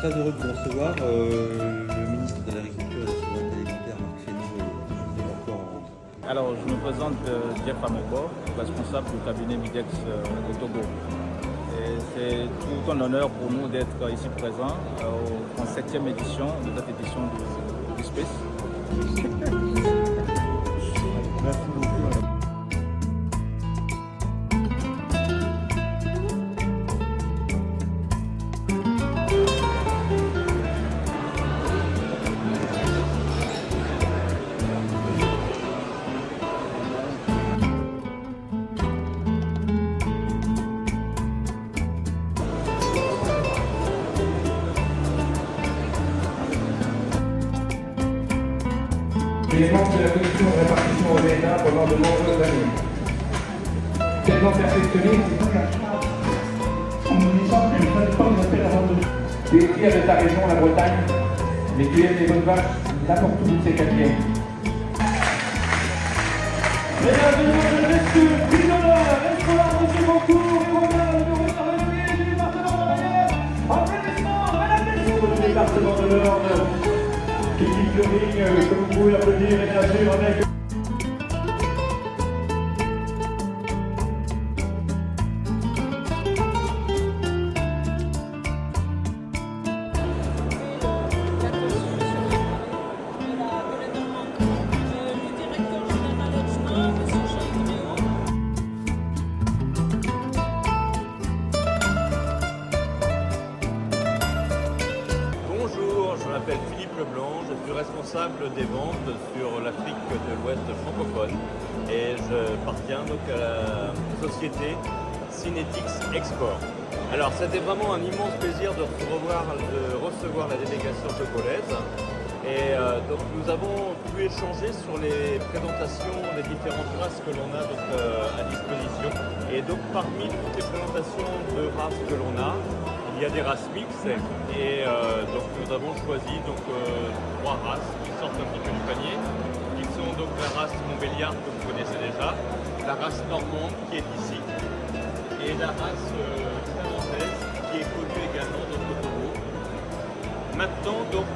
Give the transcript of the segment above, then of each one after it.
très heureux de vous recevoir. Le ministre de l'Agriculture et de la Souveraineté alimentaire, Marc Fesneau, est encore en... Alors, je me présente Jeff Amoko, responsable du cabinet Midex au Togo. Et c'est tout un honneur pour nous d'être ici présents en 7e édition de cette édition du Space. Merci beaucoup. Les membres de la commission de répartition au BNA pendant de nombreuses années. Tellement perfectionné, c'est tout la en nous disant qu'une seule forme de faire avant tout. Tu es fier de ta région, la Bretagne, mais tu aimes les bonnes vaches, n'importe où c'est quatrième. Mesdames et messieurs, Pinola, l'espoir de ce concours, et voilà le nouveau salarié du département de l'Ariège. Applaudissements, mesdames et messieurs, le département de l'Orne. Qui quitte le ring, comme vous pouvez l'applaudir, et bien sûr avec... Bonjour, je m'appelle Philippe Leblanc, je suis responsable des ventes sur l'Afrique de l'Ouest francophone et j'appartiens donc à la société Synetics Export. Alors c'était vraiment un immense plaisir de recevoir la délégation togolaise et donc nous avons pu échanger sur les présentations des différentes races que l'on a donc, à disposition. Et donc parmi toutes les présentations de races que l'on a, il y a des races mixtes et donc nous avons choisi donc, 3 races qui sortent un petit peu du panier, qui sont donc la race Montbéliard que vous connaissez déjà, la race normande qui est ici et la race finlandaise qui est connue également dans le Togo. Maintenant donc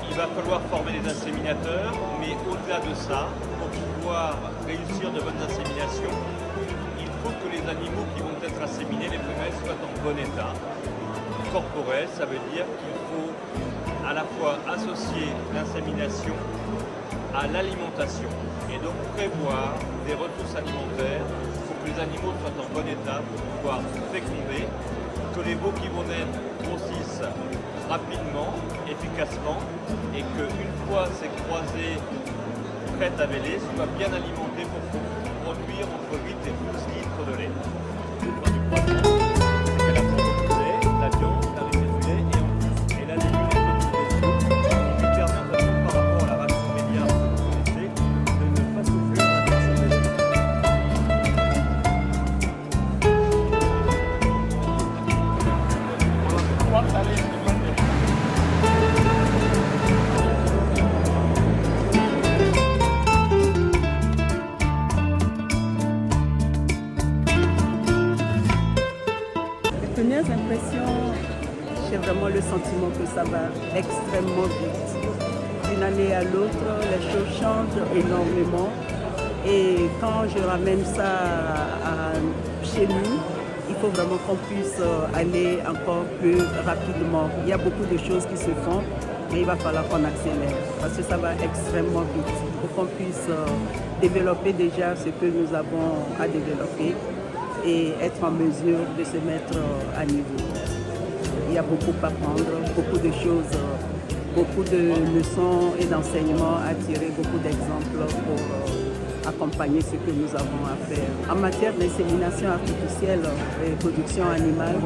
il va falloir former des inséminateurs, mais au-delà de ça, pour pouvoir réussir de bonnes inséminations, il faut que les animaux qui vont être inséminés, les femelles, soient en bon état corporel. Ça veut dire qu'il faut à la fois associer l'insémination à l'alimentation et donc prévoir des ressources alimentaires pour que les animaux soient en bon état pour pouvoir féconder, que les veaux qui vont naître grossissent rapidement, efficacement et qu'une fois ces croisées prêtes à véler soient bien alimentées pour produire entre 8 et 12 litres de lait. La viande, l'arrivée du lait et la dégustation qui permet par rapport à la ration médiane que vous connaissez de ne pas souffrir d'un excès de Les premières impressions, j'ai vraiment le sentiment que ça va extrêmement vite. D'une année à l'autre, les choses changent énormément. Et quand je ramène ça chez nous, il faut vraiment qu'on puisse aller encore plus rapidement. Il y a beaucoup de choses qui se font, mais il va falloir qu'on accélère parce que ça va extrêmement vite. Il faut qu'on puisse développer déjà ce que nous avons à développer et être en mesure de se mettre à niveau. Il y a beaucoup à prendre, beaucoup de choses, beaucoup de leçons et d'enseignements à tirer, beaucoup d'exemples pour accompagner ce que nous avons à faire. En matière d'insémination artificielle et production animale,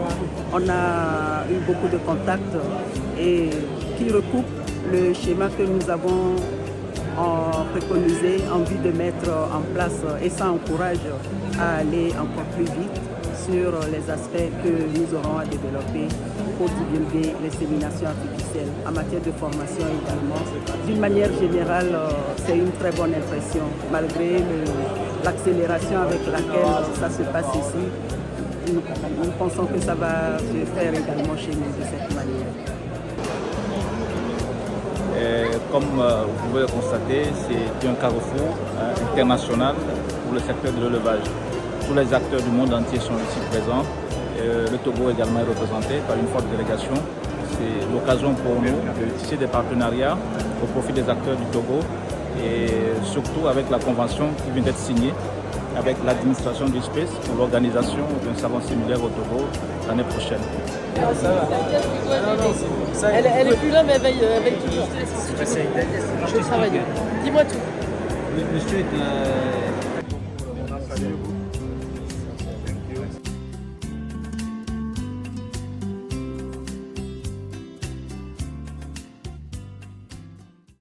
on a eu beaucoup de contacts et qui recoupent le schéma que nous avons préconisé en vue de mettre en place et ça encourage à aller encore plus vite sur les aspects que nous aurons à développer pour divulguer l'insémination artificielle. En matière de formation également, d'une manière générale, c'est une très bonne impression. Malgré l'accélération avec laquelle ça se passe ici, nous pensons que ça va se faire également chez nous de cette manière. Comme vous pouvez le constater, c'est un carrefour international pour le secteur de l'élevage. Tous les acteurs du monde entier sont ici présents. Le Togo également est représenté par une forte délégation. C'est l'occasion pour nous de tisser des partenariats au profit des acteurs du Togo et surtout avec la convention qui vient d'être signée avec l'administration du space pour l'organisation d'un salon similaire au Togo l'année prochaine. Elle est plus là, mais elle veille toujours. Je vais travailler. Dis-moi tout. Le monsieur est